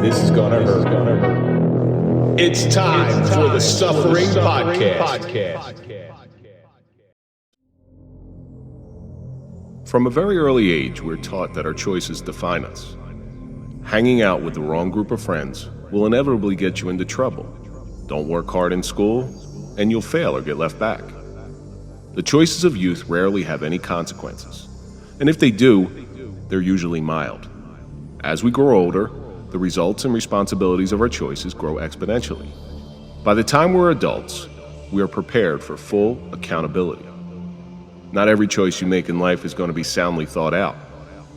This is gonna hurt. It's time for the Suffering Podcast. From a very early age, we're taught that our choices define us. Hanging out with the wrong group of friends will inevitably get you into trouble. Don't work hard in school, and you'll fail or get left back. The choices of youth rarely have any consequences, and if they do, they're usually mild. As we grow older, the results and responsibilities of our choices grow exponentially. By the time we're adults, we are prepared for full accountability. Not every choice you make in life is going to be soundly thought out.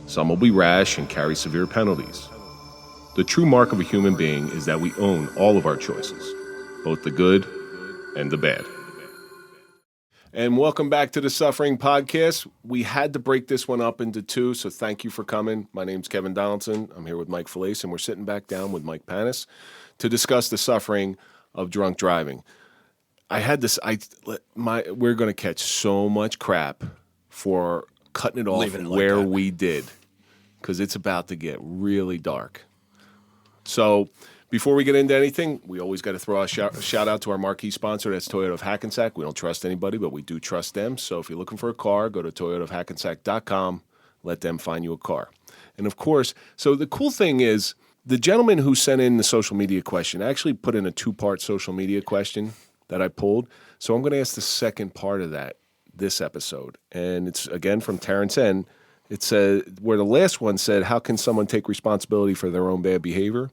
Some will be rash and carry severe penalties. The true mark of a human being is that we own all of our choices, both the good and the bad. And welcome back to the Suffering Podcast. We had to break this one up into two, so thank you for coming. My name's Kevin Donaldson. I'm here with Mike Failace, and we're sitting back down with Mike Panus to discuss the suffering of drunk driving. We're going to catch so much crap for cutting it off where we did, because it's about to get really dark. So before we get into anything, we always got to throw a shout out to our marquee sponsor. That's Toyota of Hackensack. We don't trust anybody, but we do trust them. So if you're looking for a car, go to toyotaofhackensack.com. Let them find you a car. And of course, so the cool thing is the gentleman who sent in the social media question actually put in a two-part social media question that I pulled. So I'm going to ask the second part of that this episode. And it's, again, from Terrence N. It said, where the last one said, how can someone take responsibility for their own bad behavior?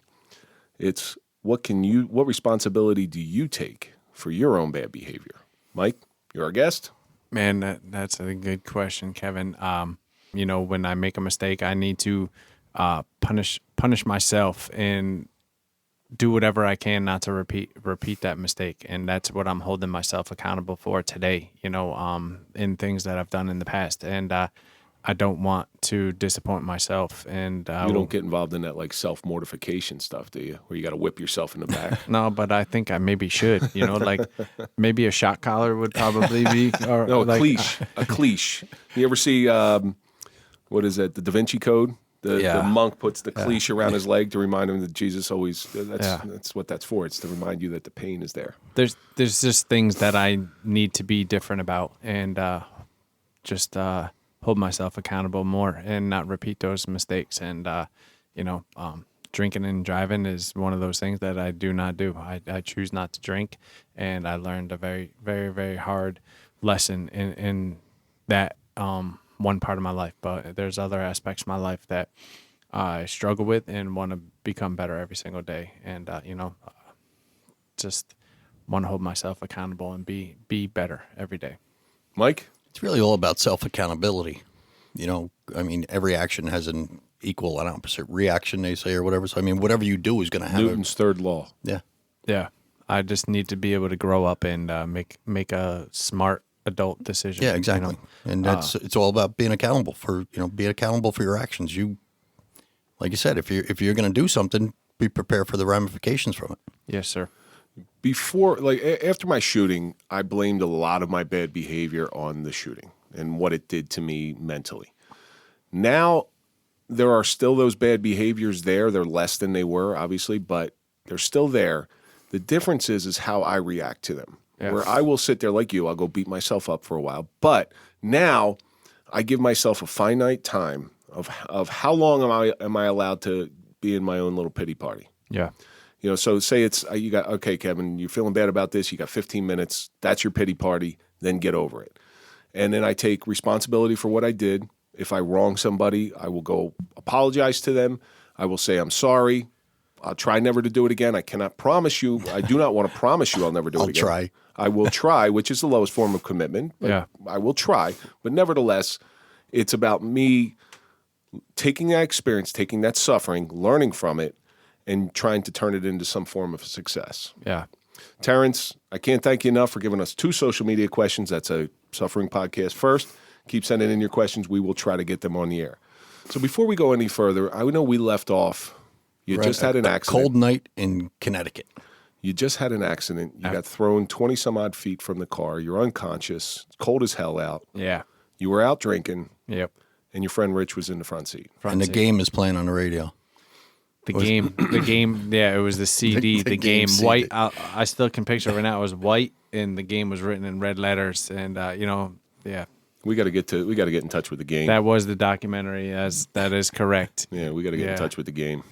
It's what responsibility do you take for your own bad behavior? Mike, you're our guest. Man, that's a good question, Kevin. When I make a mistake, I need to punish myself and do whatever I can not to repeat that mistake. And that's what I'm holding myself accountable for today, in things that I've done in the past. And I don't want to disappoint myself. And you don't get involved in that like self-mortification stuff, do you? Where you got to whip yourself in the back? No, but I think I maybe should, like maybe a shot collar would probably be. Or no, like, a cleash. You ever see, what is it, the Da Vinci Code? The monk puts the cleash around his leg to remind him that Jesus always, that's what that's for. It's to remind you that the pain is there. There's just things that I need to be different about and just hold myself accountable more and not repeat those mistakes. And, drinking and driving is one of those things that I do not do. I choose not to drink, and I learned a very, very, very hard lesson in that one part of my life. But there's other aspects of my life that I struggle with and want to become better every single day. And, just want to hold myself accountable and be better every day. Mike? It's really all about self-accountability. Every action has an equal and opposite reaction, they say, or whatever. So, whatever you do is going to have Newton's third law. Yeah. Yeah. I just need to be able to grow up and make a smart adult decision. Yeah, exactly. And it's all about being accountable for your actions. You, like you said, if you're going to do something, be prepared for the ramifications from it. Yes, sir. After my shooting, I blamed a lot of my bad behavior on the shooting and what it did to me mentally. Now, there are still those bad behaviors there. They're less than they were, obviously, but they're still there. The difference is how I react to them. Yeah. Where I will sit there like you, I'll go beat myself up for a while. But now I give myself a finite time of how long am I allowed to be in my own little pity party. Yeah. So say it's, okay, Kevin, you're feeling bad about this. You got 15 minutes. That's your pity party. Then get over it. And then I take responsibility for what I did. If I wrong somebody, I will go apologize to them. I will say, I'm sorry. I'll try never to do it again. I cannot promise you. I do not want to promise you I'll never do it again. I'll try. I will try, which is the lowest form of commitment. But I will try. But nevertheless, it's about me taking that experience, taking that suffering, learning from it, and trying to turn it into some form of success. Yeah. Terrence, I can't thank you enough for giving us 2 social media questions. That's a Suffering Podcast first. Keep sending in your questions. We will try to get them on the air. So before we go any further, I know we left off. You just had an accident. Cold night in Connecticut. You just had an accident. You got thrown 20-some-odd feet from the car. You're unconscious. It's cold as hell out. Yeah. You were out drinking. Yep. And your friend Rich was in the front seat. The game is playing on the radio. The game. Yeah, it was the CD. The game CD. white. I still can picture it right now. It was white, and the game was written in red letters. And yeah. We got to get in touch with the game. That was the documentary. That is correct. Yeah, we got to get in touch with the game.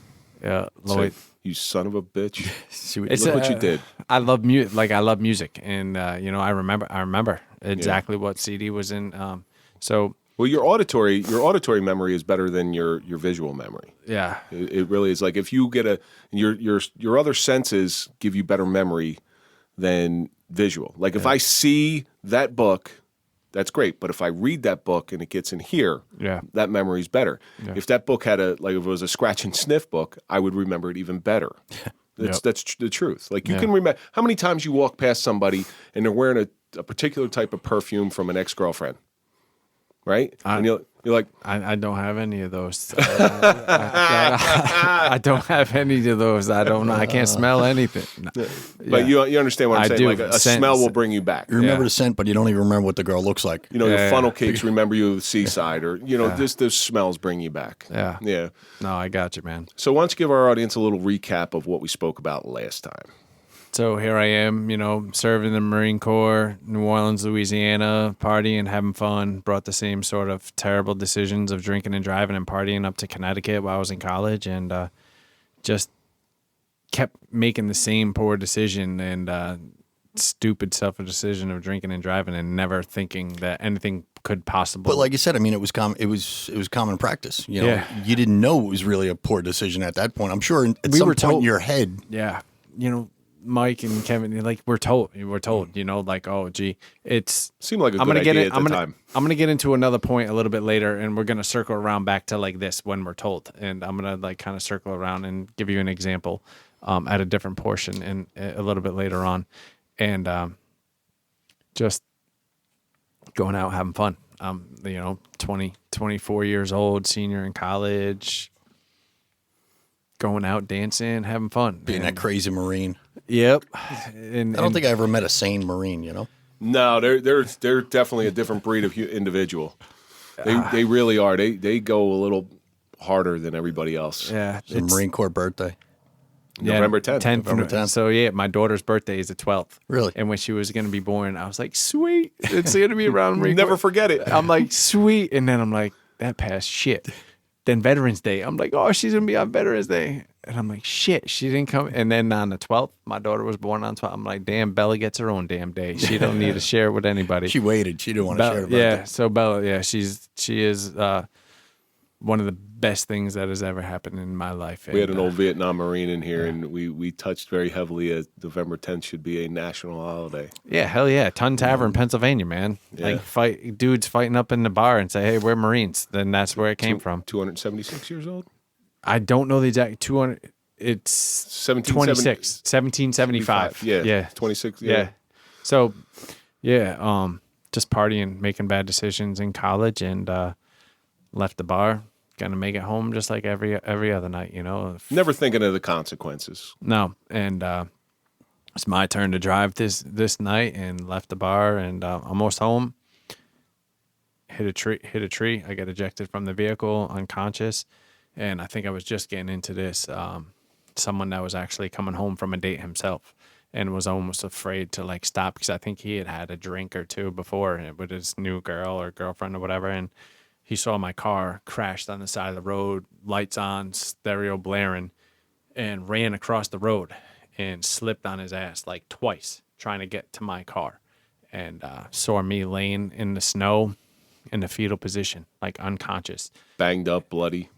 Yeah, Lloyd. Say, you son of a bitch! Look what you did. I love music. I love music, and I remember exactly what CD was in. Well, your auditory memory is better than your visual memory. Yeah, it really is. Like if you get your other senses give you better memory than visual. Like if I see that book, that's great. But if I read that book and it gets in here, that memory is better. Yeah. If that book had if it was a scratch and sniff book, I would remember it even better. That's the truth. Like you can remember how many times you walk past somebody and they're wearing a particular type of perfume from an ex-girlfriend. Right? And you're like, I don't have any of those. I don't have any of those. I don't know. I can't smell anything. No. But you understand what I'm saying? Do. Like a smell will bring you back. You remember the scent, but you don't even remember what the girl looks like. The funnel cakes remember you of the seaside, or just those smells bring you back. Yeah. Yeah. No, I got you, man. So why don't you give our audience a little recap of what we spoke about last time? So here I am, serving the Marine Corps, New Orleans, Louisiana, partying, having fun. Brought the same sort of terrible decisions of drinking and driving and partying up to Connecticut while I was in college, and just kept making the same poor decision and stupid selfish decision of drinking and driving, and never thinking that anything could possibly. But like you said, I mean, it was common practice. You didn't know it was really a poor decision at that point. I'm sure at some point in your head. Yeah, Mike and Kevin, like we're told, like, oh, gee, it seemed like a good idea at the time. I'm gonna get into another point a little bit later, and we're gonna circle around back to like this when we're told, and I'm gonna like kind of circle around and give you an example at a different portion and a little bit later on, and just going out having fun. 24 years old, senior in college. Going out dancing, having fun, being that crazy Marine. Yep. I don't think I ever met a sane Marine. No, they're definitely a different breed of individual. They really are. They go a little harder than everybody else. Yeah, it's a Marine Corps birthday. November 10th. November 10th. So my daughter's birthday is the 12th. Really? And when she was going to be born, I was like, sweet, it's going to be around Marine Corps. Never forget it. I'm like, sweet, and then I'm like, that passed shit. Then Veterans Day, I'm like, oh, she's going to be on Veterans Day. And I'm like, shit, she didn't come. And then on the 12th, my daughter was born on 12th. I'm like, damn, Bella gets her own damn day. She don't need to share it with anybody. She waited. She didn't want to share it. Yeah, so Bella, she is one of the best things that has ever happened in my life. We had an old Vietnam Marine in here, and we touched very heavily as November 10th should be a national holiday. Yeah, hell yeah. Ton Tavern, Pennsylvania, man. Yeah. Like dudes fighting up in the bar and say, hey, we're Marines. Then that's where it came from. 276 years old? I don't know the exact 200. It's 1775. Yeah. 26. Yeah. So, just partying, making bad decisions in college, and left the bar. Gonna make it home just like every other night, Never thinking of the consequences. No, and it's my turn to drive this night, and left the bar, and almost home. Hit a tree. I got ejected from the vehicle, unconscious, and I think I was just getting into this. Someone that was actually coming home from a date himself, and was almost afraid to like stop because I think he had a drink or two before with his new girl or girlfriend or whatever, and he saw my car crashed on the side of the road, lights on, stereo blaring, and ran across the road and slipped on his ass like twice trying to get to my car, and saw me laying in the snow in the fetal position, like unconscious. Banged up, bloody.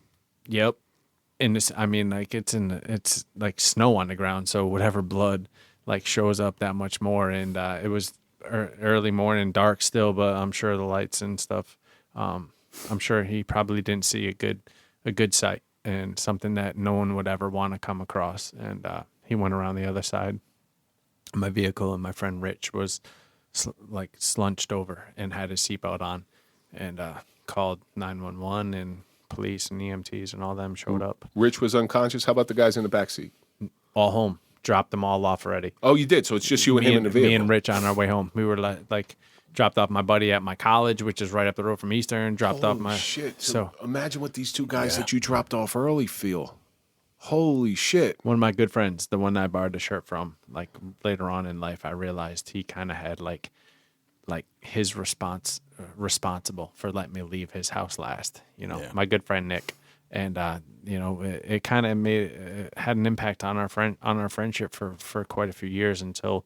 Yep. In this, I mean, like it's like snow on the ground, so whatever blood like shows up that much more, and it was early morning, dark still, but I'm sure the lights and stuff. I'm sure he probably didn't see a good sight and something that no one would ever want to come across. And he went around the other side of my vehicle, and my friend Rich was slunched over and had his seatbelt on, and called 911, and police and EMTs and all them showed up. Rich was unconscious. How about the guys in the backseat? All home. Dropped them all off already. Oh, you did? So it's just you and him in the vehicle? Me and Rich on our way home. We were like dropped off my buddy at my college, which is right up the road from Eastern. Dropped off my shit. So imagine what these two guys that you dropped off early feel. Holy shit. One of my good friends, the one that I borrowed the shirt from, like later on in life, I realized he kind of had like his responsible for letting me leave his house last. Yeah. My good friend Nick, and it kind of had an impact on our friendship for quite a few years until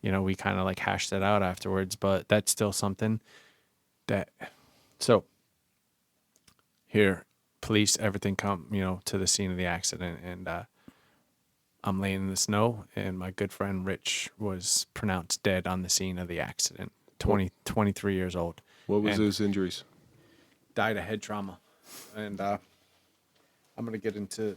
we kind of like hashed it out afterwards. But that's still something that here. Police, everything come, to the scene of the accident, and I'm laying in the snow, and my good friend Rich was pronounced dead on the scene of the accident. 23 years old. What was and his injuries? Died of head trauma, and I'm gonna get into.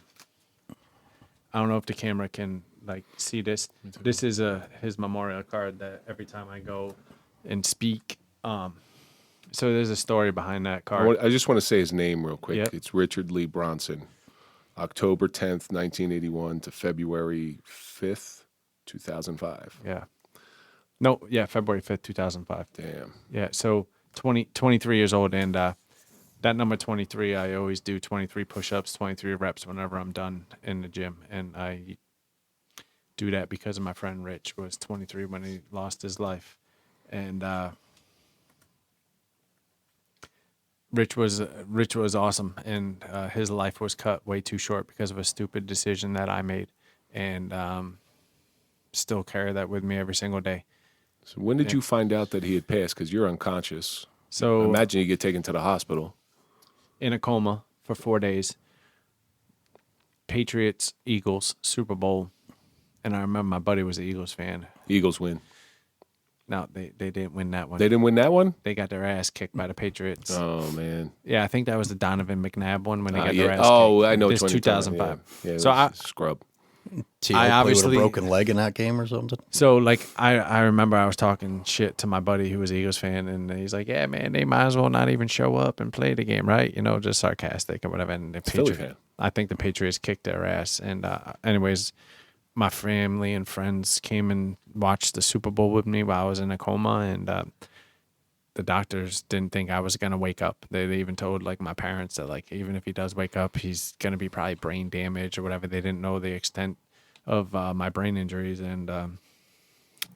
I don't know if the camera can like see this. This is his memorial card that every time I go and speak. So there's a story behind that card. I just want to say his name real quick. Yep. It's Richard Lee Bronson, October 10th, 1981 to February 5th, 2005. Yeah. No, yeah, February 5th, 2005. Damn. Yeah, so 23 years old, and that number 23, I always do 23 push-ups, 23 reps whenever I'm done in the gym, and I do that because of my friend Rich, who was 23 when he lost his life, and Rich was awesome, and his life was cut way too short because of a stupid decision that I made, and still carry that with me every single day. So when did you find out that he had passed? Because you're unconscious. So imagine you get taken to the hospital. In a coma for 4 days. Patriots, Eagles, Super Bowl, and I remember my buddy was an Eagles fan. Eagles win. No, they didn't win that one. They didn't win that one? They got their ass kicked by the Patriots. Oh, man. Yeah, I think that was the Donovan McNabb one when they got their ass kicked. I know which one. This 2005. Yeah, so I scrub. I obviously with a broken leg in that game or something. So like I remember I was talking shit to my buddy who was an Eagles fan, and he's like, "Yeah, man, they might as well not even show up and play the game, right? Just sarcastic or whatever." And the Philly fan. I think the Patriots kicked their ass. And anyways, my family and friends came and watched the Super Bowl with me while I was in a coma, and the doctors didn't think I was gonna wake up. They even told like my parents that like even if he does wake up, he's gonna be probably brain damage or whatever. They didn't know the extent of my brain injuries, and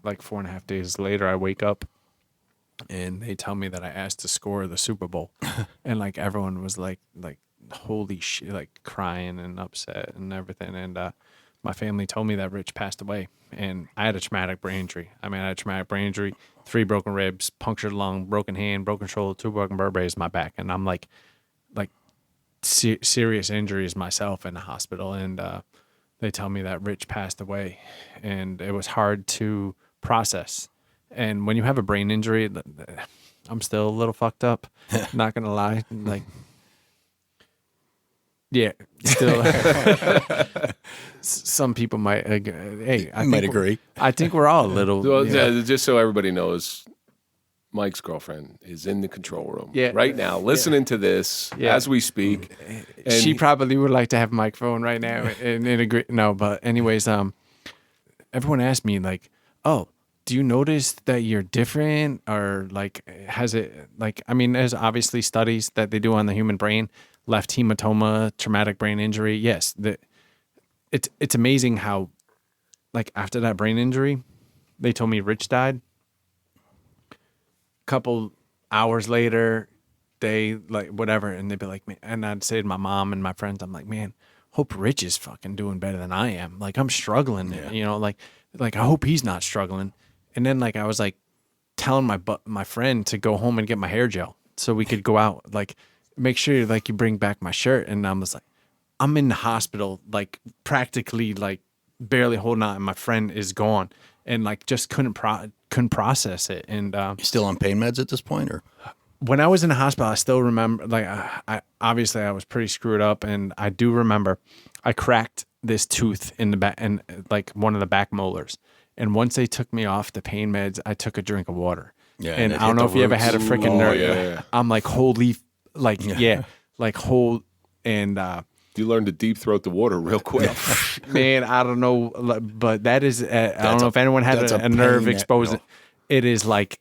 like 4.5 days later, I wake up and they tell me that I asked to score the Super Bowl, and like everyone was like holy shit, like crying and upset and everything, and my family told me that Rich passed away, and I had a traumatic brain injury. I had a traumatic brain injury, 3 broken ribs, punctured lung, broken hand, broken shoulder, 2 broken vertebrae in my back, and I'm like serious injuries myself in the hospital, and they tell me that Rich passed away, and it was hard to process. And when you have a brain injury, I'm still a little fucked up, not gonna lie. Like, yeah, still. Some people might. I might agree. I think we're all a little. Well, just so everybody knows, Mike's girlfriend is in the control room right now, listening to this as we speak. And she probably would like to have a microphone right now and agree. No, but anyways, everyone asked me like, "Oh, do you notice that you're different, or like, has it like? I mean, there's obviously studies that they do on the human brain, left hematoma, traumatic brain injury. Yes, it's amazing how, like, after that brain injury, they told me Rich died. Couple hours later, they like whatever, and they'd be like, man, and I'd say to my mom and my friends, I'm like, man, hope Rich is fucking doing better than I am. Like, I'm struggling, like I hope he's not struggling. And then like I was like telling my friend to go home and get my hair gel so we could go out, like make sure like you bring back my shirt. And I was like, I'm in the hospital, like practically like barely holding on, and my friend is gone, and like just couldn't process it. And you still on pain meds at this point, or? When I was in the hospital, I still remember, like, I obviously I was pretty screwed up, and I do remember I cracked this tooth in the back, and like one of the back molars. And once they took me off the pain meds, I took a drink of water. Yeah, and I don't know if you ever had a freaking nerve. Yeah. I'm like, holy, like, like whole, and you learned to deep throat the water real quick. Man, I don't know, but that is, I don't know if anyone had a nerve exposed. It is like,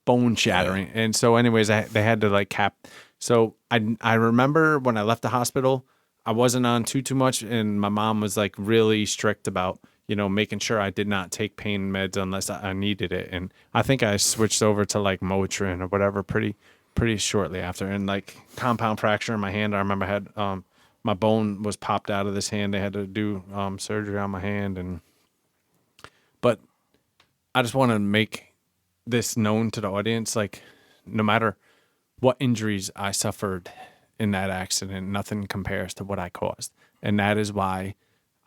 bone shattering. And so anyways, they had to like cap. So I remember when I left the hospital, I wasn't on too much, and my mom was like really strict about, making sure I did not take pain meds unless I needed it. And I think I switched over to like Motrin or whatever pretty shortly after. And like compound fracture in my hand, I remember I had my bone was popped out of this hand. They had to do surgery on my hand, but I just want to make this known to the audience, like no matter what injuries I suffered in that accident, nothing compares to what I caused. And that is why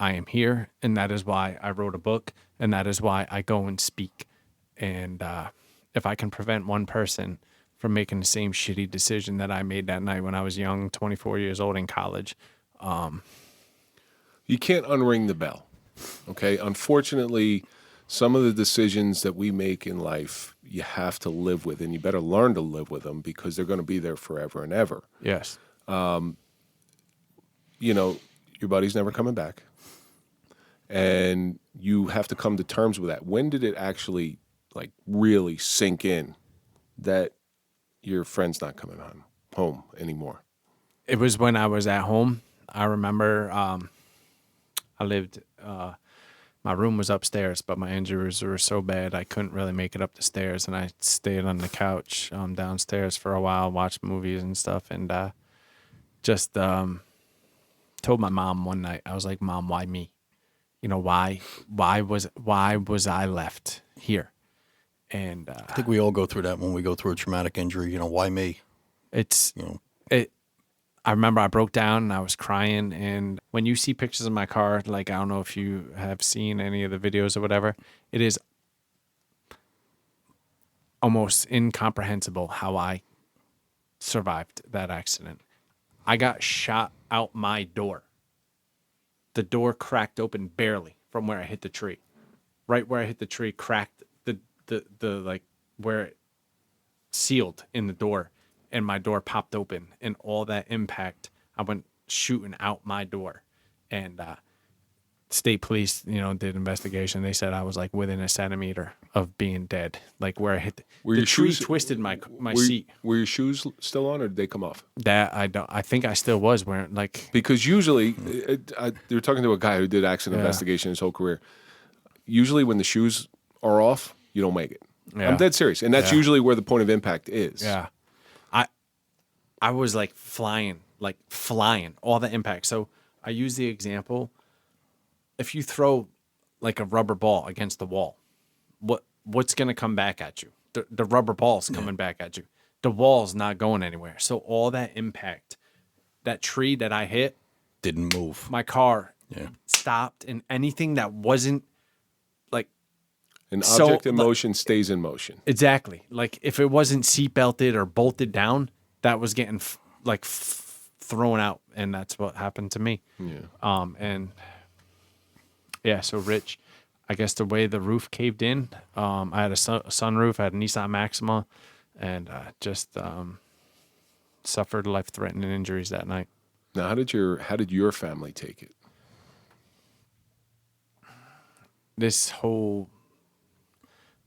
I am here, and that is why I wrote a book, and that is why I go and speak. And if I can prevent one person from making the same shitty decision that I made that night when I was young, 24 years old in college. You can't unring the bell, okay? Unfortunately, some of the decisions that we make in life, you have to live with, and you better learn to live with them because they're going to be there forever and ever. Yes. Your buddy's never coming back, and you have to come to terms with that. When did it actually, like, really sink in that your friend's not coming home anymore? It was when I was at home. I remember I lived, my room was upstairs, but my injuries were so bad I couldn't really make it up the stairs, and I stayed on the couch downstairs for a while, watched movies and stuff, and just told my mom one night, I was like, Mom, why me? Why was I left here? And I think we all go through that when we go through a traumatic injury. Why me? I remember I broke down and I was crying. And when you see pictures of my car, like, I don't know if you have seen any of the videos or whatever, it is almost incomprehensible how I survived that accident. I got shot out my door. The door cracked open barely from where I hit the tree. Right where I hit the tree, cracked the like where it sealed in the door, and my door popped open, and all that impact, I went shooting out my door. And state police, did investigation. They said I was like within a centimeter of being dead, like where I hit the tree twisted my seat. Were your shoes still on, or did they come off? That I don't. I think I still was wearing, like, because usually you're talking to a guy who did accident investigation his whole career. Usually, when the shoes are off, you don't make it. Yeah. I'm dead serious, and that's usually where the point of impact is. Yeah, I was like flying, all the impact. So I use the example: if you throw like a rubber ball against the wall, what's going to come back at you? The rubber ball's coming back at you. The wall's not going anywhere. So all that impact, that tree that I hit, didn't move. My car stopped, and anything that wasn't like an object in motion stays in motion. Exactly. Like if it wasn't seat belted or bolted down, that was getting thrown out, and that's what happened to me. Yeah. So Rich, I guess the way the roof caved in, I had a sunroof, I had a Nissan Maxima, and just suffered life-threatening injuries that night. Now, how did your family take it? This whole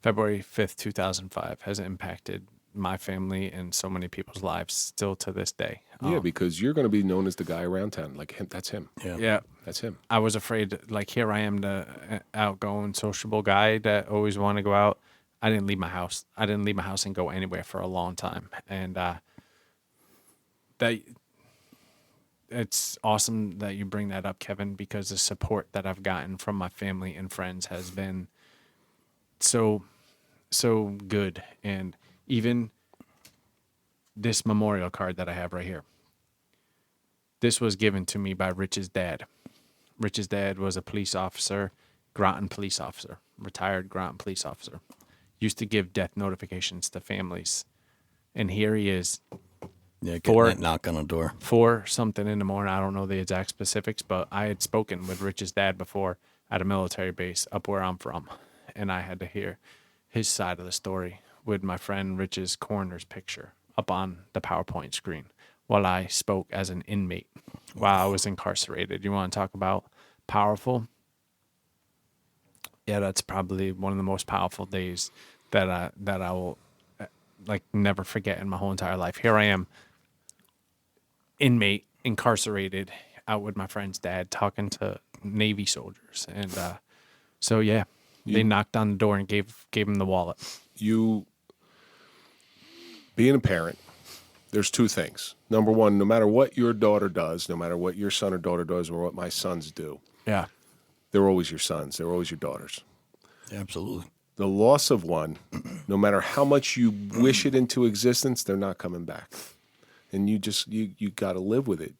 February 5th, 2005 has impacted my family and so many people's lives still to this day. Yeah, because you're going to be known as the guy around town. Like, that's him. Yeah. That's him. I was afraid, like, here I am, the outgoing, sociable guy that always wanted to go out. I didn't leave my house. I didn't leave my house and go anywhere for a long time. And it's awesome that you bring that up, Kevin, because the support that I've gotten from my family and friends has been so good. And even this memorial card that I have right here, this was given to me by Rich's dad. Rich's dad was a police officer, Groton police officer, retired Groton police officer. Used to give death notifications to families. And here he is. Yeah, getting that knock on the door. 4 something in the morning. I don't know the exact specifics, but I had spoken with Rich's dad before at a military base up where I'm from. And I had to hear his side of the story with my friend Rich's coroner's picture up on the PowerPoint screen while I spoke as an inmate while I was incarcerated. You want to talk about powerful? Yeah, that's probably one of the most powerful days that I will like never forget in my whole entire life. Here I am, inmate, incarcerated, out with my friend's dad talking to Navy soldiers. And so, yeah, they knocked on the door and gave him the wallet. You, being a parent, there's two things. Number one, no matter what your daughter does, no matter what your son or daughter does, or what my sons do, Yeah. they're always your sons. They're always your daughters. Absolutely. The loss of one, no matter how much you wish it into existence, they're not coming back. And you got to live with it.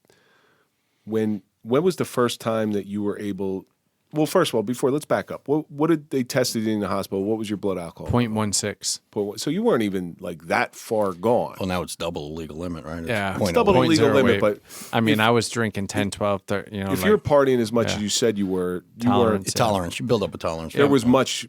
When was the first time that you were able? Well, first of all, let's back up. What did they tested in the hospital? What was your blood alcohol? 0.16. So you weren't even like that far gone. Well, now it's double the legal limit, right? Yeah. It's double the legal limit, but I mean, I was drinking 10, 12, 30, you know. if you're partying as much as you said you were, Tolerance. Tolerance. You build up a tolerance. there was much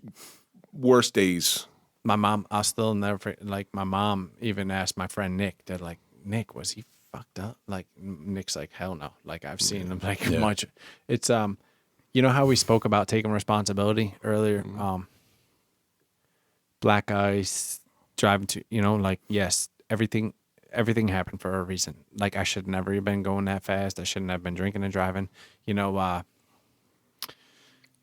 worse days. My mom, I'll still never, like, my mom even asked my friend Nick, they're like, Nick, was he fucked up? Like, Nick's like, hell no. Like, I've seen him, like, much. It's, you know how we spoke about taking responsibility earlier? Black ice, driving to, you know, like, yes, everything happened for a reason. Like, I should never have been going that fast. I shouldn't have been drinking and driving. You know,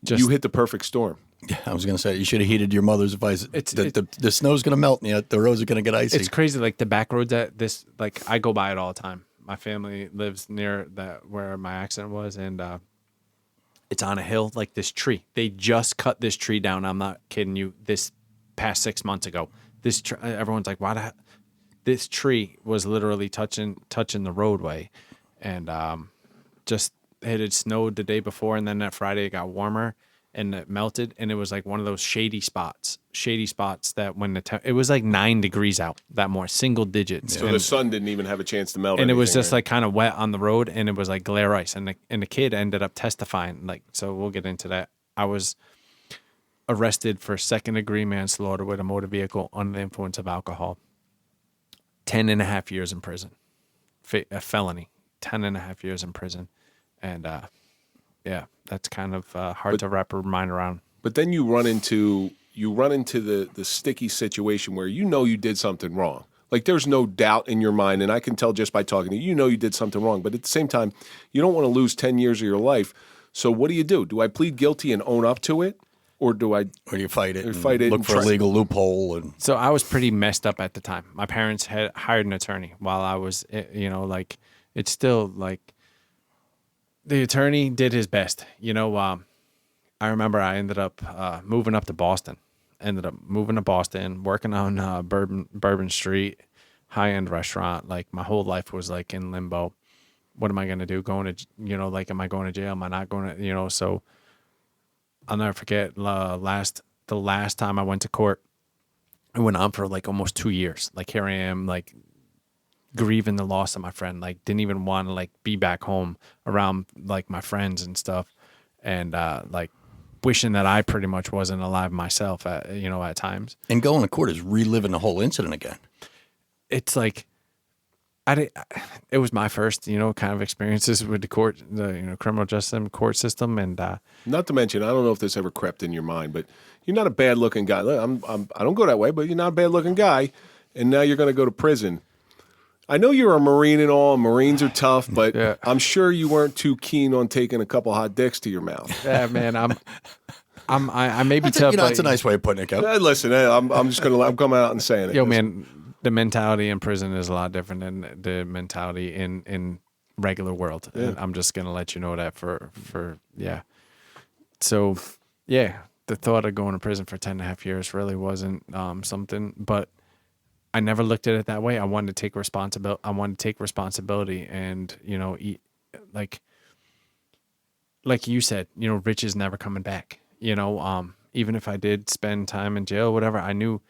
You hit the perfect storm. Yeah, I was going to say, you should have heeded your mother's advice. It's- The snow's going to melt, and the roads are going to get icy. It's crazy. Like, the back roads at this, like, I go by it all the time. My family lives near that where my accident was, and it's on a hill, like this tree. They just cut this tree down. I'm not kidding you. This past 6 months ago, everyone's like, "Why?" This tree was literally touching the roadway, and just it had snowed the day before, and then that Friday it got warmer and it melted, and it was like one of those shady spots that when it was like 9 degrees out that morning, single digits. So the sun didn't even have a chance to melt. And it was anything, just right? like kind of wet on the road, and it was like glare ice. And the kid ended up testifying. Like, so we'll get into that. I was arrested for 2nd-degree manslaughter with a motor vehicle under the influence of alcohol. 10.5 years in prison, a felony. 10.5 years in prison, and yeah, that's kind of hard to wrap your mind around. But then you run into the sticky situation where you know you did something wrong. Like, there's no doubt in your mind, and I can tell just by talking to you, you know you did something wrong. But at the same time, you don't want to lose 10 years of your life. So what do you do? Do I plead guilty and own up to it? Or do I... Or you fight it, and look for a legal loophole. And So I was pretty messed up at the time. My parents had hired an attorney while I was, you know, like, it's still like the attorney did his best. You know, I remember I ended up moving up to Boston. Working on Bourbon Street, high-end restaurant. Like, my whole life was like in limbo. What am I going to do? Going to, you know, like, am I going to jail? Am I not going to, you know? So I'll never forget the last time I went to court. It went on for like almost 2 years. Like, here I am, like, grieving the loss of my friend. Like, didn't even want to, like, be back home around, like, my friends and stuff. And, like, wishing that I pretty much wasn't alive myself at, you know, at times. And going to court is reliving the whole incident again. It's like, it was my first, you know, kind of experiences with the court, you know, criminal justice court system. And, Not to mention, I don't know if this ever crept in your mind, but you're not a bad-looking guy. Look, I don't go that way, but you're not a bad-looking guy, and now you're going to go to prison. I know you're a Marine and all, and Marines are tough, but Yeah. I'm sure you weren't too keen on taking a couple hot dicks to your mouth. yeah, man, I may be That's tough. you know, but, it's a nice way of putting it, Kev. Listen, I'm coming out and saying it. yo, man, the mentality in prison is a lot different than the mentality in regular world. Yeah. And I'm just gonna let you know that for yeah. So yeah, the thought of going to prison for 10.5 years really wasn't something, but I never looked at it that way. I wanted to take responsibility, and, you know, like you said, you know, Rich is never coming back. You know, even if I did spend time in jail, whatever, I knew,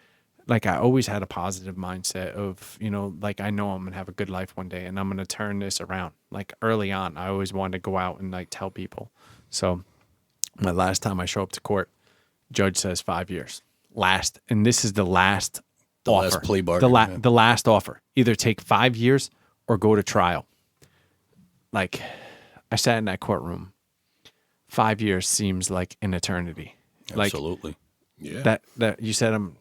like, I always had a positive mindset of, you know, like, I know I'm gonna have a good life one day, and I'm gonna turn this around. Like, early on, I always wanted to go out and, like, tell people. So my last time I show up to court, judge says 5 years. And this is the last offer. Last plea bargain. The last offer. Either take 5 years or go to trial. Like, I sat in that courtroom. 5 years seems like an eternity. Absolutely. Yeah. That you said I'm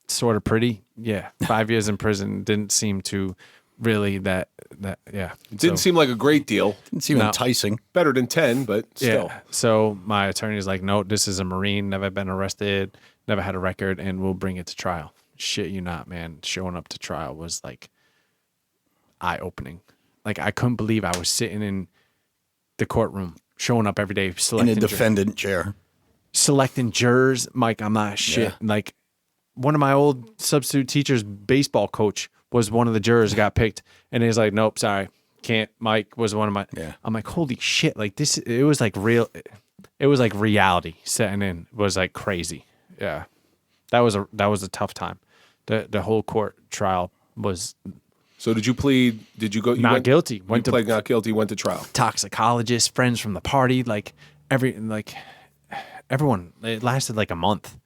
sort of pretty. Yeah. 5 years in prison didn't seem to really that yeah. It didn't seem like a great deal. Didn't seem enticing. Better than 10, but still. Yeah. So my attorney's like, no, this is a Marine, never been arrested, never had a record, and we'll bring it to trial. Shit you not, man. Showing up to trial was like eye-opening. Like I couldn't believe I was sitting in the courtroom, showing up every day, In selecting a defendant chair. selecting jurors. Mike, I'm not shit. Yeah. Like one of my old substitute teachers' baseball coach was one of the jurors got picked, and he's like, nope, sorry, can't. Mike was one of my. Yeah. I'm like, holy shit! Like this, it was like real. It was like reality setting in. It was like crazy. Yeah, that was a tough time. The whole court trial was So did you plead? Did you go? You not went, guilty. You Went to pled not guilty. Went to trial. toxicologist, friends from the party, like everyone. It lasted like a month,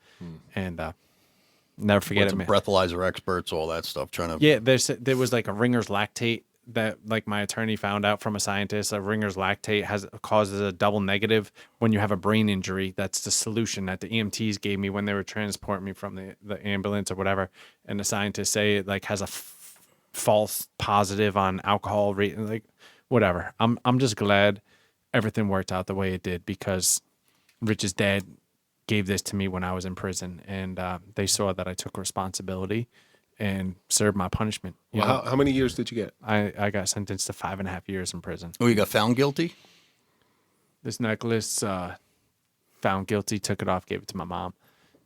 and never forget it, man. Breathalyzer experts, all that stuff. Trying to Yeah, there was like a Ringer's lactate that like my attorney found out from a scientist. A Ringer's lactate causes a double negative when you have a brain injury. That's the solution that the EMTs gave me when they were transporting me from the ambulance or whatever. And the scientists say it like has a false positive on alcohol rate, like whatever. I'm just glad everything worked out the way it did because Rich's dad gave this to me when I was in prison, and they saw that I took responsibility and served my punishment. Well, how many years did you get? I got sentenced to 5.5 years in prison. Oh, you got found guilty? This necklace, found guilty, took it off, gave it to my mom.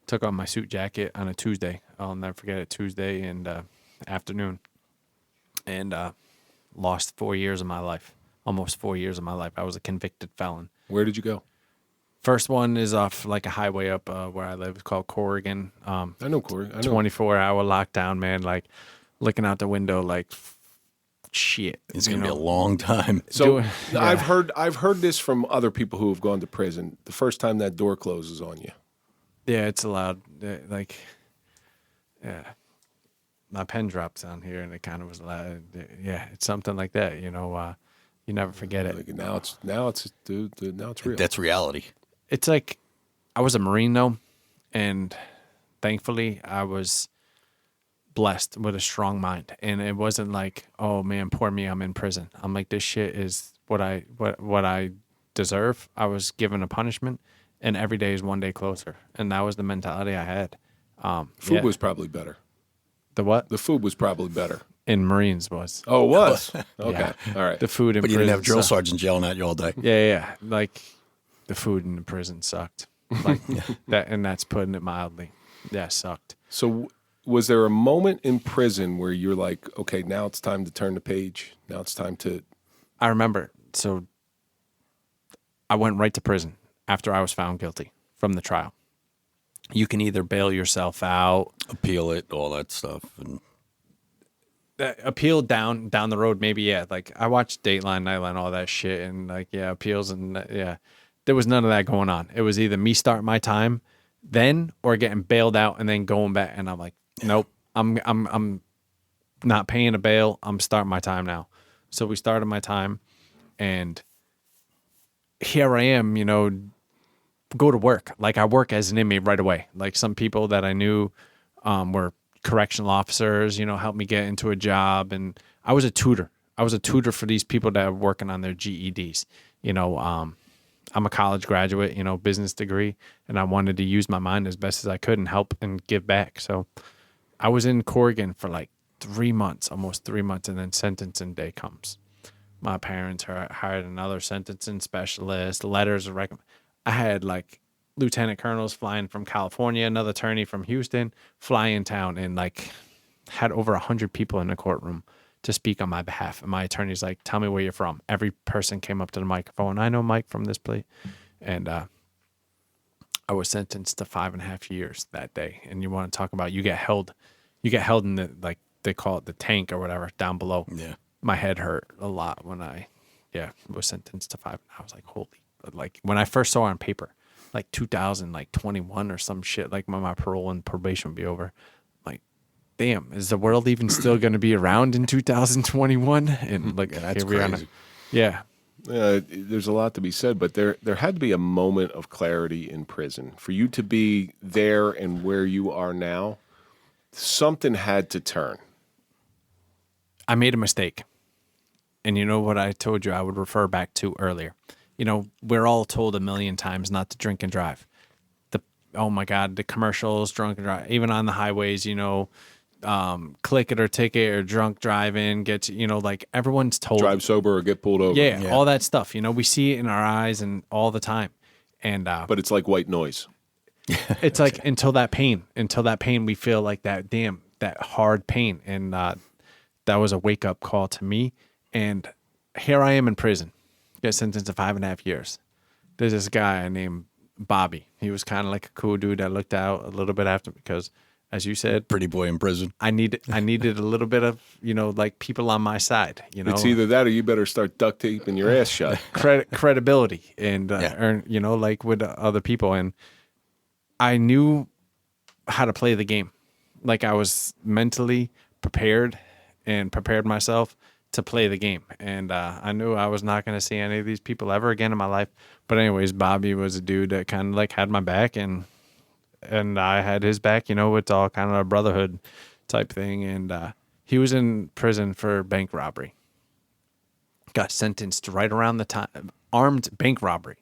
Took off my suit jacket on a Tuesday. I'll never forget it. Tuesday and afternoon. And lost 4 years of my life. Almost 4 years of my life. I was a convicted felon. Where did you go? First one is off like a highway up where I live. It's called Corrigan. I know Corey. I know. 24-hour lockdown, man. Like looking out the window, like shit. It's gonna be a long time. So I've heard this from other people who have gone to prison. The first time that door closes on you. Yeah, it's allowed. Like, yeah, my pen dropped down here, and it kind of was loud. Yeah, it's something like that. You know, you never forget it. Like now it's real. That's reality. It's like I was a Marine though, and thankfully I was blessed with a strong mind, and it wasn't like, oh man, poor me, I'm in prison. I'm like, this shit is what I deserve. I was given a punishment, and every day is one day closer, and that was the mentality I had. Food was probably better. The what? The food was probably better. In Marines was. Oh, it was? Okay. Yeah. All right. The food in But you prison didn't have drill sucked. sergeants yelling at you all day. Yeah. Like the food in the prison sucked. Like that, and that's putting it mildly. Yeah, it sucked. So was there a moment in prison where you're like, okay, now it's time to turn the page. Now it's time to. I remember. So I went right to prison after I was found guilty from the trial. You can either bail yourself out, Appeal it, all that stuff. And appeal down the road, maybe. Yeah, like I watched Dateline, Nightline, all that shit, and like appeals, and there was none of that going on. It was either me starting my time then or getting bailed out and then going back. And I'm like, nope, I'm not paying a bail. I'm starting my time now. So we started my time, and here I am, go to work. Like I work as an inmate right away. Like some people that I knew were correctional officers, helped me get into a job. And I was a tutor. I was a tutor for these people that are working on their GEDs. I'm a college graduate, business degree, and I wanted to use my mind as best as I could and help and give back. So I was in Corrigan for like 3 months, almost 3 months, and then sentencing day comes. My parents hired another sentencing specialist, letters of recommendation. I had like lieutenant colonels flying from California, another attorney from Houston, fly in town, and like had over 100 people in the courtroom to speak on my behalf. And my attorney's like, tell me where you're from. Every person came up to the microphone. I know Mike from this place. And I was sentenced to 5.5 years that day. And you want to talk about, you get held in the, like they call it the tank or whatever down below. yeah. My head hurt a lot when I was sentenced to 5. I was like, holy, like when I first saw it on paper, like 2021 or some shit, like when my parole and probation would be over. Like, damn, is the world even still going to be around in 2021? And like, That's here we are now. crazy. Yeah. There's a lot to be said, but there had to be a moment of clarity in prison for you to be there and where you are now. Something had to turn. I made a mistake. And you know what I told you I would refer back to earlier. You know, we're all told a million times not to drink and drive. Oh my God, the commercials, drunk and drive, even on the highways, you know, click it or ticket or drunk driving, gets, you know, like everyone's told. Drive sober or get pulled over. Yeah, all that stuff. You know, we see it in our eyes and all the time. And But it's like white noise. it's like until that pain, we feel like that, damn, that hard pain. And that was a wake up call to me. And here I am in prison, get sentenced to 5.5 years. There's this guy named Bobby. He was kind of like a cool dude that looked out a little bit after, because as you said, Pretty boy in prison. I needed a little bit of, you know, like people on my side, you know. It's either that or you better start duct taping your ass shut. Credibility and earn, you know, like with other people. And I knew how to play the game. Like I was mentally prepared and prepared myself to play the game. And I knew I was not going to see any of these people ever again in my life. But anyways, Bobby was a dude that kind of like had my back and I had his back, you know. It's all kind of a brotherhood type thing. And he was in prison for bank robbery. Got sentenced right around the time, armed bank robbery.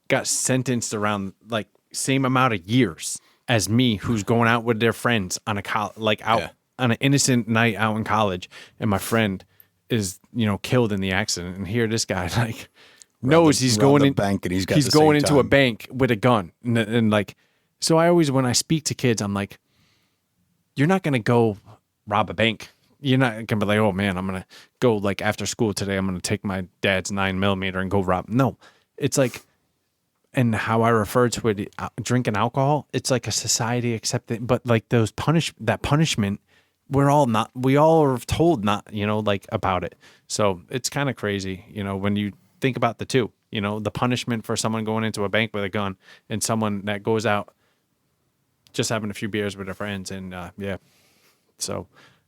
Got sentenced around like same amount of years as me, who's going out with their friends on on an innocent night out in college. And my friend is, you know, killed in the accident. And here this guy like knows he's going in bank and he's going into a bank with a gun. And like, so I always, when I speak to kids, I'm like, you're not going to go rob a bank. You're not going to be like, oh man, I'm going to go like after school today, I'm going to take my dad's 9mm and go rob. No, it's like, and how I refer to it, drinking alcohol, it's like a society accepted, but like that punishment, we all are told not, you know, like about it. So it's kind of crazy, you know, when you think about the two, you know, the punishment for someone going into a bank with a gun and someone that goes out just having a few beers with their friends. And so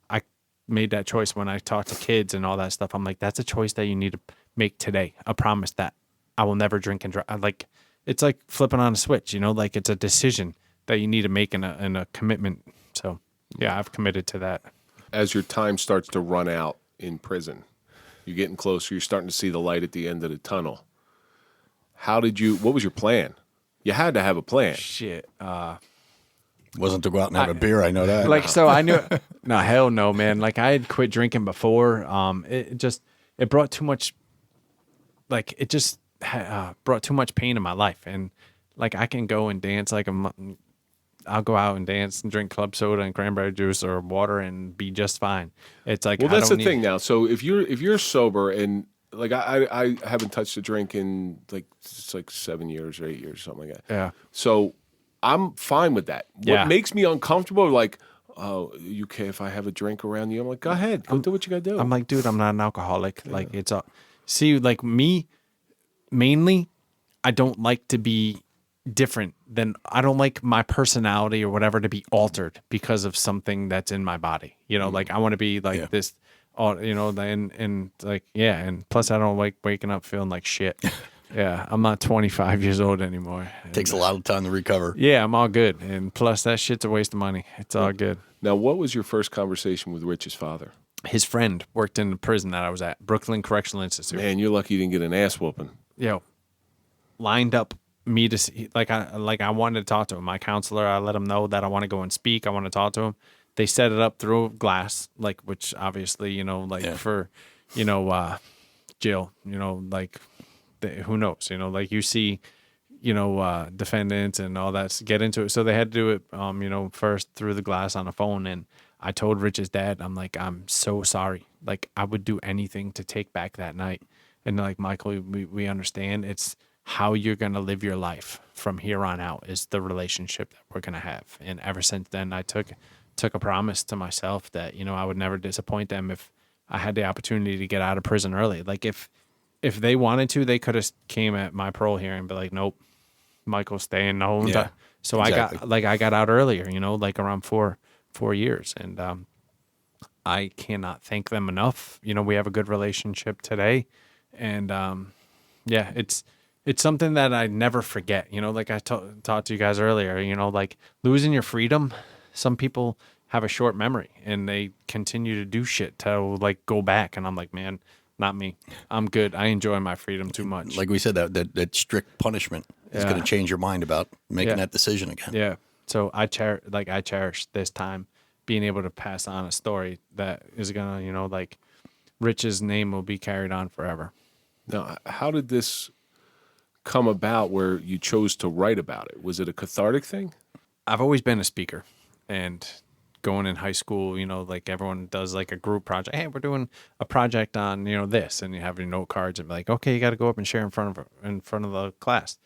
I made that choice when I talk to kids and all that stuff. I'm like, that's a choice that you need to make today. A promise that I will never drink and drive. Like, it's like flipping on a switch, you know, like it's a decision that you need to make in a commitment. So yeah, I've committed to that. As your time starts to run out in prison, you're getting closer, you're starting to see the light at the end of the tunnel. What was your plan? You had to have a plan. Shit. Wasn't to go out and have a beer, I know that. Like, so I knew, no, hell no, man. Like I had quit drinking before. It brought too much, like it just brought too much pain in my life. And like I can go and dance like I'll go out and dance and drink club soda and cranberry juice or water and be just fine. It's like, well, that's the thing now. So if you're sober and like I haven't touched a drink in it's like 7 years or 8 years, something like that. Yeah. So I'm fine with that. Yeah. What makes me uncomfortable, like, oh, you okay if I have a drink around you? I'm like, go ahead, go do what you gotta do. I'm like, dude, I'm not an alcoholic. Yeah. Like it's see, like me, mainly, I don't like to be different than, I don't like my personality or whatever to be altered because of something that's in my body. You know, like I want to be like this, you know, and like, yeah. And plus I don't like waking up feeling like shit. Yeah. I'm not 25 years old anymore. Takes a lot of time to recover. Yeah. I'm all good. And plus that shit's a waste of money. It's all good. Now, what was your first conversation with Rich's father? His friend worked in the prison that I was at, Brooklyn Correctional Institute. Man, you're lucky you didn't get an ass whooping. Yo, lined up me to see, I wanted to talk to him. My counselor, I let him know that I want to go and speak. I want to talk to him. They set it up through glass, like, which obviously, you know, like for, you know, jail, you know, like who knows, you know, like you see, you know, defendants and all that get into it. So they had to do it, you know, first through the glass on a phone. And I told Rich's dad, I'm like, I'm so sorry. Like I would do anything to take back that night. And like, Michael, we understand it's how you're going to live your life from here on out is the relationship that we're going to have. And ever since then, I took a promise to myself that, you know, I would never disappoint them if I had the opportunity to get out of prison early. Like if they wanted to, they could have came at my parole hearing and be like, nope, Michael's staying the whole time. So exactly. I got out earlier, you know, like around four years. And I cannot thank them enough. You know, we have a good relationship today. And it's something that I never forget. You know, like I talked to you guys earlier, you know, like losing your freedom. Some people, have a short memory and they continue to do shit to like go back. And I'm like, man, not me. I'm good. I enjoy my freedom too much. Like we said, that strict punishment is going to change your mind about making that decision again. Yeah. So I cherish this time being able to pass on a story that is gonna, you know, like Rich's name will be carried on forever. Now, how did this come about where you chose to write about it? Was it a cathartic thing? I've always been a speaker, and going in high school, you know, like everyone does like a group project. Hey, we're doing a project on, you know, this, and you have your note cards and be like, okay, you got to go up and share in front of the class.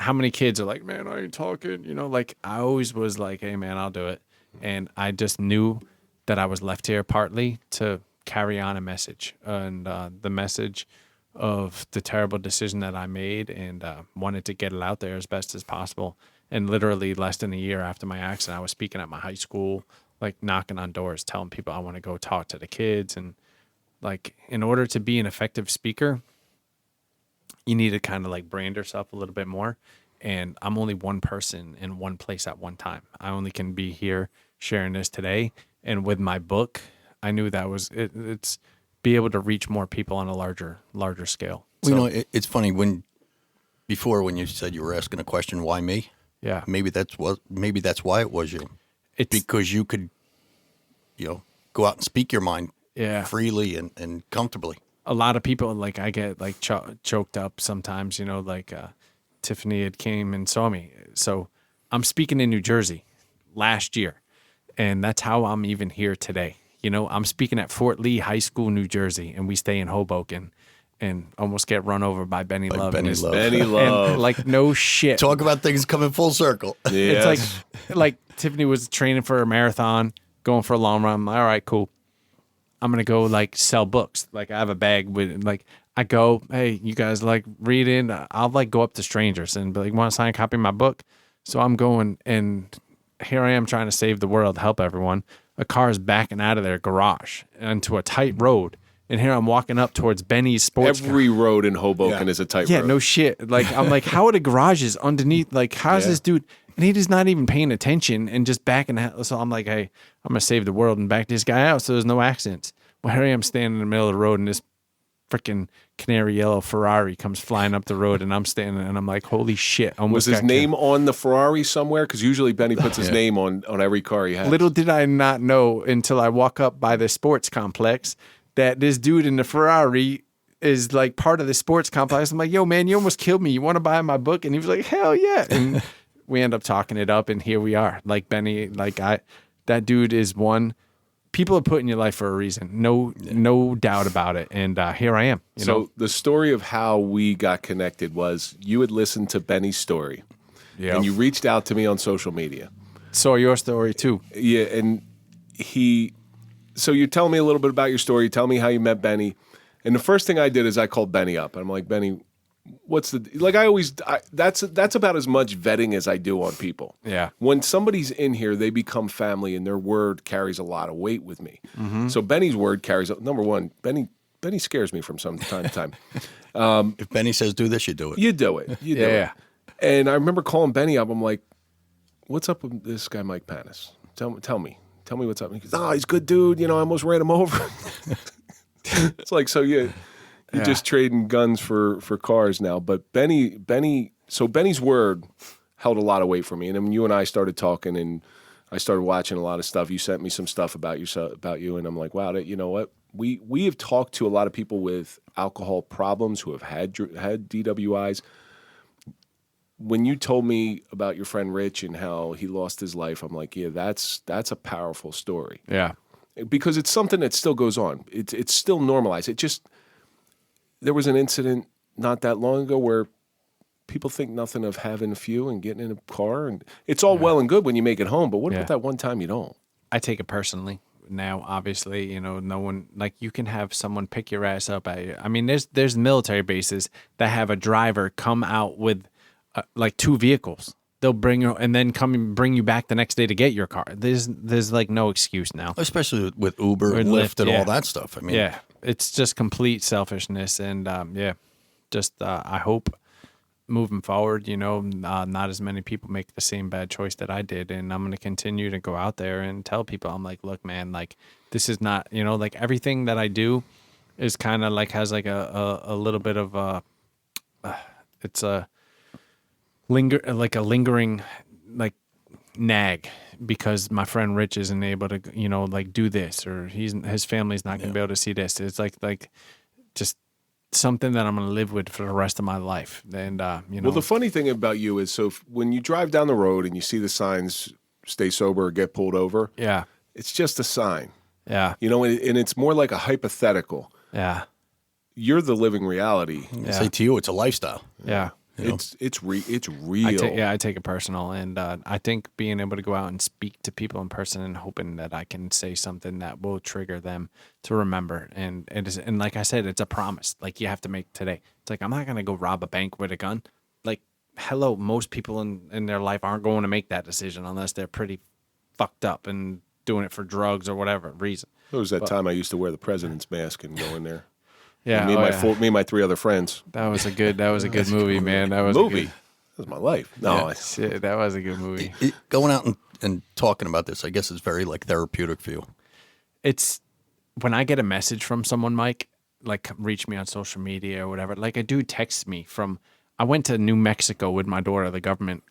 How many kids are like, man, I ain't talking, you know, like I always was like, hey man, I'll do it. And I just knew that I was left here partly to carry on a message, and the message of the terrible decision that I made, and wanted to get it out there as best as possible. And literally less than a year after my accident, I was speaking at my high school, like knocking on doors, telling people I want to go talk to the kids. And like, in order to be an effective speaker, you need to kind of like brand yourself a little bit more. And I'm only one person in one place at one time. I only can be here sharing this today. And with my book, I knew that was it's be able to reach more people on a larger scale. Well, you know, it's funny when you said you were asking a question, why me? Yeah. Maybe that's why it was you. It's because you could, you know, go out and speak your mind freely and comfortably. A lot of people, like, I get like choked up sometimes, you know, like Tiffany had came and saw me. So I'm speaking in New Jersey last year, and that's how I'm even here today. You know, I'm speaking at Fort Lee High School, New Jersey, and we stay in Hoboken, and almost get run over by Benny Love. Benny Love. Benny Love. And, like, no shit. Talk about things coming full circle. Yes. It's like Tiffany was training for a marathon, going for a long run. I'm like, all right, cool. I'm going to go like sell books. Like I have a bag with like, I go, hey, you guys like reading? I'll like go up to strangers and be like, want to sign a copy of my book? So I'm going, and here I am trying to save the world, help everyone. A car is backing out of their garage into a tight road. And here I'm walking up towards Benny's sports car. Every road in Hoboken is a tight road. Yeah, no shit. Like, I'm like, how are the garages underneath? Like, how's this dude? And he just not even paying attention and just backing out. So I'm like, hey, I'm going to save the world and back this guy out so there's no accidents. Well, here I am standing in the middle of the road, and this freaking canary yellow Ferrari comes flying up the road, and I'm standing, and I'm like, holy shit. Was his name on the Ferrari somewhere? Because usually Benny puts his name on every car he has. Little did I not know until I walk up by the sports complex that this dude in the Ferrari is like part of the sports complex. I'm like, yo, man, you almost killed me. You want to buy my book? And he was like, hell yeah. And we end up talking it up, and here we are. Like Benny, that dude is one. People are put in your life for a reason. No doubt about it. And here I am. You know? The story of how we got connected was you had listened to Benny's story, and you reached out to me on social media. Saw your story too. Yeah, and so you tell me a little bit about your story. Tell me how you met Benny. And the first thing I did is I called Benny up. I'm like, Benny, what's that's about as much vetting as I do on people. Yeah. When somebody's in here, they become family, and their word carries a lot of weight with me. Mm-hmm. So Benny's word carries, number one, Benny scares me from time to time. If Benny says do this, you do it. You do it. You do it. And I remember calling Benny up. I'm like, what's up with this guy, Mike Panus? Tell me what's up. And he goes, he's a good dude. You know, I almost ran him over. It's like, so you're just trading guns for cars now. But Benny's word held a lot of weight for me. And then when you and I started talking, and I started watching a lot of stuff, you sent me some stuff about you, and I'm like, wow, you know what? We have talked to a lot of people with alcohol problems who have had DWIs. When you told me about your friend Rich and how he lost his life, I'm like, yeah, that's a powerful story. Yeah. Because it's something that still goes on. It's still normalized. There was an incident not that long ago where people think nothing of having a few and getting in a car, and it's all well and good when you make it home, but what about that one time you don't? I take it personally. Now, obviously, you know, no one, like, you can have someone pick your ass up at you. I mean, there's military bases that have a driver come out with like 2 vehicles. They'll bring you and then come and bring you back the next day to get your car. There's like no excuse now. Especially with Uber and Lyft and all that stuff. I mean, it's just complete selfishness. And I hope moving forward, not as many people make the same bad choice that I did. And I'm going to continue to go out there and tell people, I'm like, look, man, like, this is not, like everything that I do is kind of like, has like a little bit of it's a lingering, like, nag, because my friend Rich isn't able to, like, do this, or his family's not going to be able to see this. It's like just something that I'm going to live with for the rest of my life. And, Well, the funny thing about you is, when you drive down the road and you see the signs, stay sober or get pulled over, yeah, it's just a sign. yeah, And it's more like a hypothetical. yeah, You're the living reality. I say to you, it's a lifestyle. yeah. It's real. I take it personal, and I think being able to go out and speak to people in person and hoping that I can say something that will trigger them to remember, and like I said, it's a promise. Like, you have to make today. It's like, I'm not gonna go rob a bank with a gun. Like, hello, most people in their life aren't going to make that decision unless they're pretty fucked up and doing it for drugs or whatever reason. There was that time I used to wear the president's mask and go in there. Yeah, me and my 3 other friends. That was a good movie, man. That was movie. A good, That was my life. No, shit, that was a good movie. Going out and talking about this, I guess, is very like therapeutic for you. It's when I get a message from someone, Mike, like, reach me on social media or whatever. Like, a dude texts me I went to New Mexico with my daughter, the government,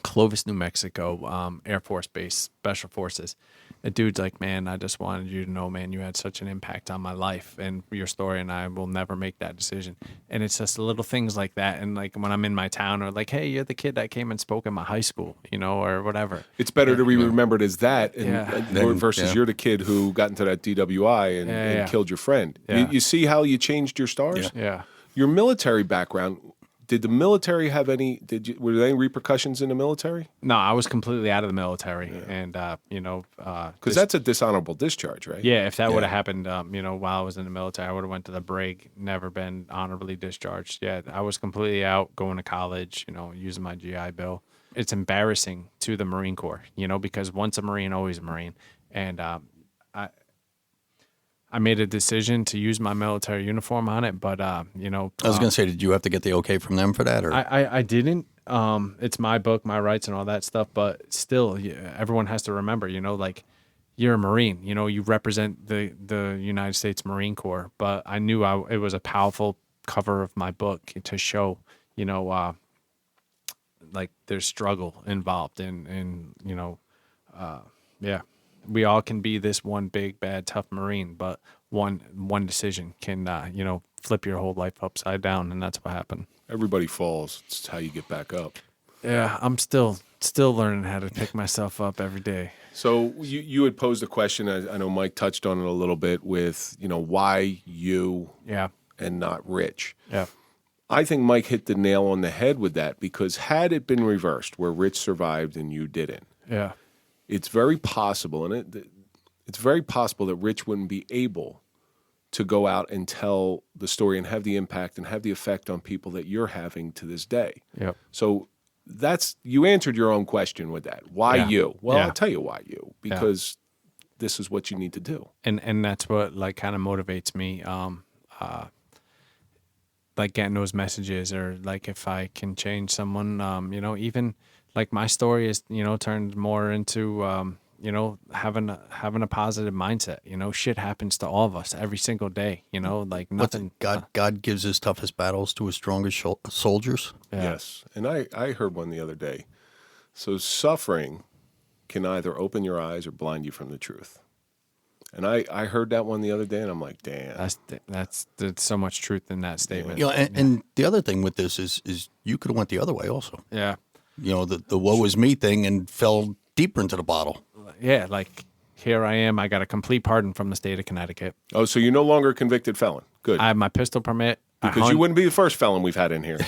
Clovis, New Mexico, Air Force Base, Special Forces. A dude's like, man, I just wanted you to know, man, you had such an impact on my life and your story, and I will never make that decision. And it's just little things like that. And like, when I'm in my town, or like, hey, you're the kid that came and spoke in my high school, or whatever. It's better to be remembered as that versus you're the kid who got into that DWI and killed your friend. Yeah. You see how you changed your stars? Yeah. Your military background, did the military have were there any repercussions in the military? No, I was completely out of the military, and because that's a dishonorable discharge, right? Yeah, if that would have happened, while I was in the military, I would have went to the brig, never been honorably discharged. Yeah, I was completely out, going to college, using my GI Bill. It's embarrassing to the Marine Corps, because once a Marine, always a Marine, and I made a decision to use my military uniform on it, but I was going to say, did you have to get the okay from them for that? Or I didn't. It's my book, my rights, and all that stuff. But still, everyone has to remember, like, you're a Marine. You represent the United States Marine Corps. But I knew it was a powerful cover of my book to show, like, there's struggle involved, and we all can be this one big, bad, tough Marine, but one decision can, flip your whole life upside down, and that's what happened. Everybody falls. It's how you get back up. Yeah, I'm still learning how to pick myself up every day. So you had posed a question. I know Mike touched on it a little bit with, why you and not Rich. Yeah. I think Mike hit the nail on the head with that, because had it been reversed, where Rich survived and you didn't, yeah, it's very possible, and it's very possible that Rich wouldn't be able to go out and tell the story and have the impact and have the effect on people that you're having to this day. Yep. So you answered your own question with that. Why you? Well, I'll tell you why you, because this is what you need to do. And that's what, like, kind of motivates me. Like, getting those messages, or like, if I can change someone, even like my story is, turned more into, having a positive mindset. Shit happens to all of us every single day. Like, nothing. God gives his toughest battles to his strongest soldiers. Yeah. Yes, and I heard one the other day. So suffering can either open your eyes or blind you from the truth. And I heard that one the other day, and I'm like, damn. There's so much truth in that statement. And the other thing with this is you could have went the other way also. Yeah. The woe is me thing, and fell deeper into the bottle. Yeah, like, here I am. I got a complete pardon from the state of Connecticut. Oh, so you're no longer a convicted felon. Good. I have my pistol permit. Because you wouldn't be the first felon we've had in here.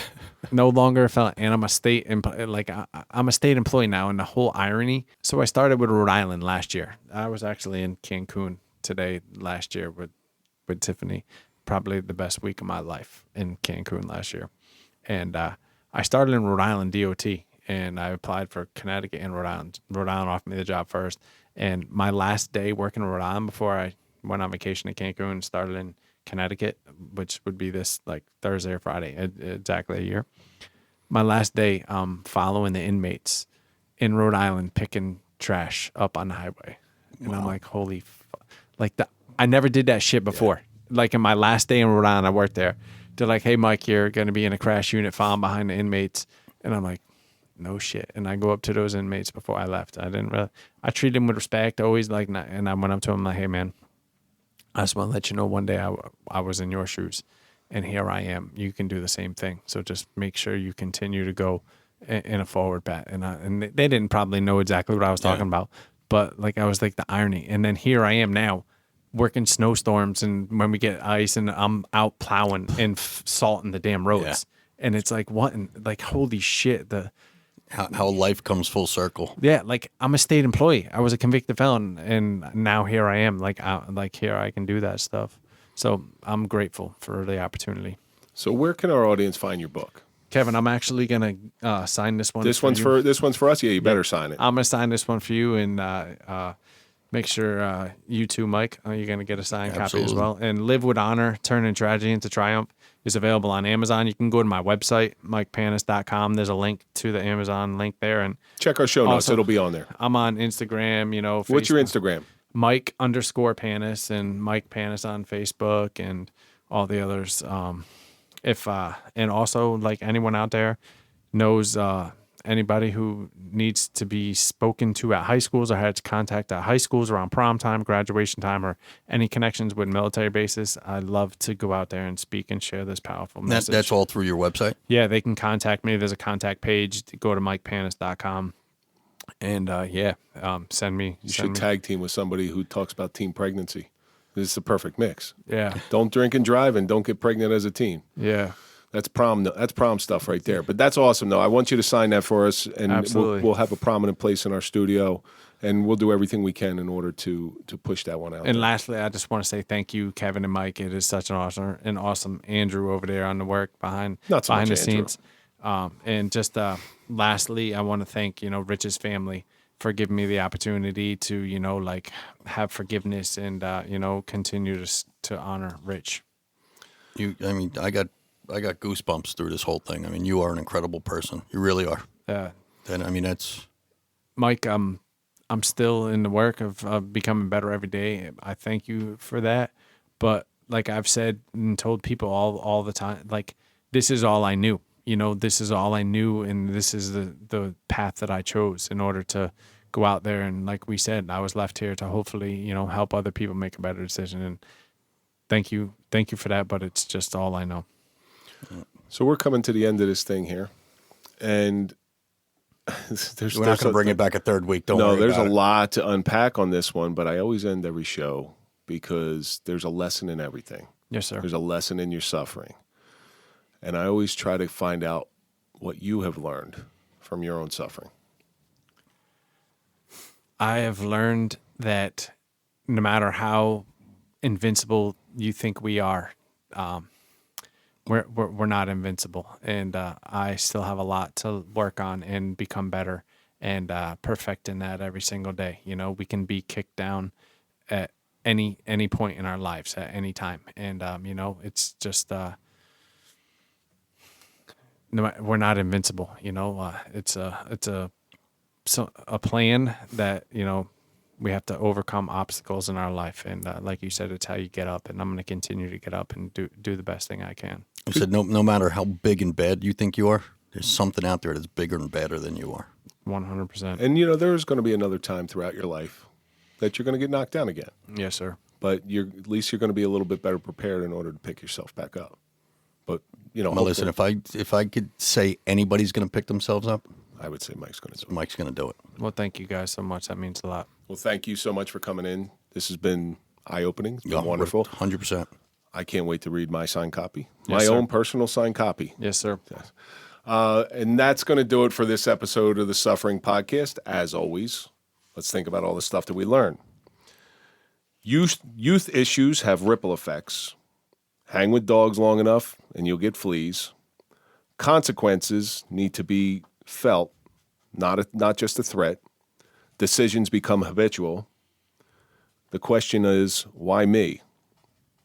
No longer a felon, and I'm a state I'm a state employee now. And the whole irony. So I started with Rhode Island last year. I was actually in Cancun last year with Tiffany. Probably the best week of my life in Cancun last year. And I started in Rhode Island DOT, and I applied for Connecticut and Rhode Island. Rhode Island offered me the job first. And my last day working in Rhode Island before I went on vacation to Cancun, started in Connecticut, which would be this like Thursday or Friday, exactly a year. My last day, following the inmates in Rhode Island picking trash up on the highway, and I'm like, holy, I never did that shit before. Yeah. Like in my last day in Rhode Island, I worked there. They're like, hey, Mike, you're going to be in a crash unit following behind the inmates, and I'm like, no shit. And I go up to those inmates before I left. I treated them with respect, always and I went up to them like, hey man, I just want to let you know one day I was in your shoes and here I am. You can do the same thing. So just make sure you continue to go in a forward path. And they didn't probably know exactly what I was talking about, but like, I was like the irony. And then here I am now working snowstorms and when we get ice and I'm out plowing and salting the damn roads. Yeah. And it's like, what? And like, holy shit. How life comes full circle. Yeah, like I'm a state employee. I was a convicted felon, and now here I am. Like here I can do that stuff. So I'm grateful for the opportunity. So where can our audience find your book? Kevin, I'm actually gonna sign this one. This one's for us. Yeah, you better sign it. I'm gonna sign this one for you, and make sure you too, Mike. You're gonna get a signed copy as well. And Live with Honor: Turning Tragedy into Triumph is available on Amazon. You can go to my website, MikePanus.com. There's a link to the Amazon link there, and check our show notes. It'll be on there. I'm on Instagram. Facebook. What's your Instagram? Mike_Panus and Mike Panus on Facebook and all the others. And also like anyone out there knows anybody who needs to be spoken to at high schools or had contact at high schools around prom time, graduation time, or any connections with military bases, I'd love to go out there and speak and share this powerful message. That's all through your website? Yeah, they can contact me. There's a contact page. Go to MikePanus.com. And send me. You should tag team with somebody who talks about teen pregnancy. This is the perfect mix. Yeah. Don't drink and drive and don't get pregnant as a teen. Yeah. That's prom stuff right there. But that's awesome, though. I want you to sign that for us, and we'll have a prominent place in our studio, and we'll do everything we can in order to push that one out. And lastly, I just want to say thank you, Kevin and Mike. It is such an awesome Andrew over there on the work behind the scenes. And just lastly, I want to thank Rich's family for giving me the opportunity to have forgiveness and continue to honor Rich. I got goosebumps through this whole thing. I mean, you are an incredible person. You really are. Yeah. And I mean, that's Mike. I'm still in the work of becoming better every day. I thank you for that. But like I've said and told people all the time, like this is all I knew. This is all I knew, and this is the path that I chose in order to go out there. And like we said, I was left here to hopefully help other people make a better decision. And thank you for that. But it's just all I know. So we're coming to the end of this thing here, and we're not going to bring it back a third week. Don't worry about it. No, there's a lot to unpack on this one, but I always end every show because there's a lesson in everything. Yes, sir. There's a lesson in your suffering, and I always try to find out what you have learned from your own suffering. I have learned that no matter how invincible you think we are, we're not invincible, and I still have a lot to work on and become better and perfecting that every single day. We can be kicked down at any point in our lives at any time, and it's just we're not invincible. It's a plan that we have to overcome obstacles in our life, and like you said, it's how you get up. And I'm going to continue to get up and do the best thing I can. You said no matter how big and bad you think you are, there's something out there that's bigger and badder than you are. 100%. And there's going to be another time throughout your life that you're going to get knocked down again. Yes, sir. But at least you're going to be a little bit better prepared in order to pick yourself back up. But well, listen, if I could say anybody's going to pick themselves up, I would say Mike's going to do it. Mike's going to do it. Well, thank you guys so much. That means a lot. Well, thank you so much for coming in. This has been eye-opening. It's been wonderful. 100%. I can't wait to read my signed copy. Yes, my sir. own personal signed copy. Yes, sir. Yes. And that's going to do it for this episode of the Suffering Podcast. As always, let's think about all the stuff that we learn. Youth issues have ripple effects. Hang with dogs long enough and you'll get fleas. Consequences need to be felt, not just a threat. Decisions become habitual. The question is, why me?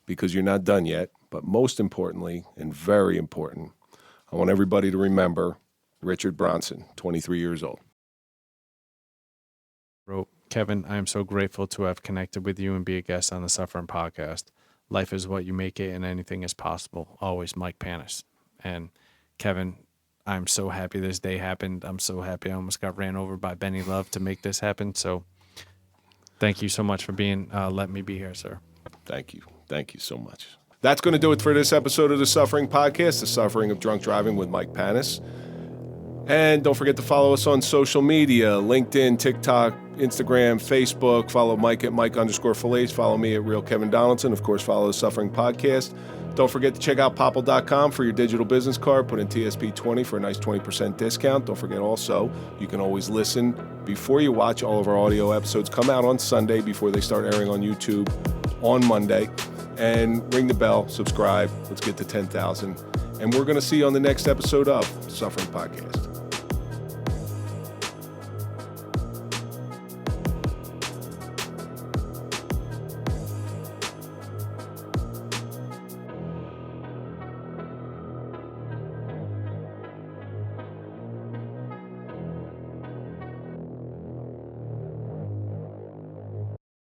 because you're not done yet. But most importantly, and very important, I want everybody to remember Richard Bronson, 23 years old. Kevin, I am so grateful to have connected with you and be a guest on the Suffering Podcast. Life is what you make it, and anything is possible. Always, Mike Panus. And Kevin, I'm so happy this day happened. I'm so happy I almost got ran over by Benny Love to make this happen. So thank you so much for letting me be here, sir. Thank you. Thank you so much. That's going to do it for this episode of the Suffering Podcast, The Suffering of Drunk Driving with Mike Panus. And don't forget to follow us on social media, LinkedIn, TikTok, Instagram, Facebook. Follow Mike at Mike_Failace. Follow me at Real Kevin Donaldson. Of course, follow the Suffering Podcast. Don't forget to check out popple.com for your digital business card. Put in TSP20 for a nice 20% discount. Don't forget also, you can always listen before you watch. All of our audio episodes come out on Sunday before they start airing on YouTube on Monday. And ring the bell, subscribe. Let's get to 10,000. And we're going to see you on the next episode of Suffering Podcast.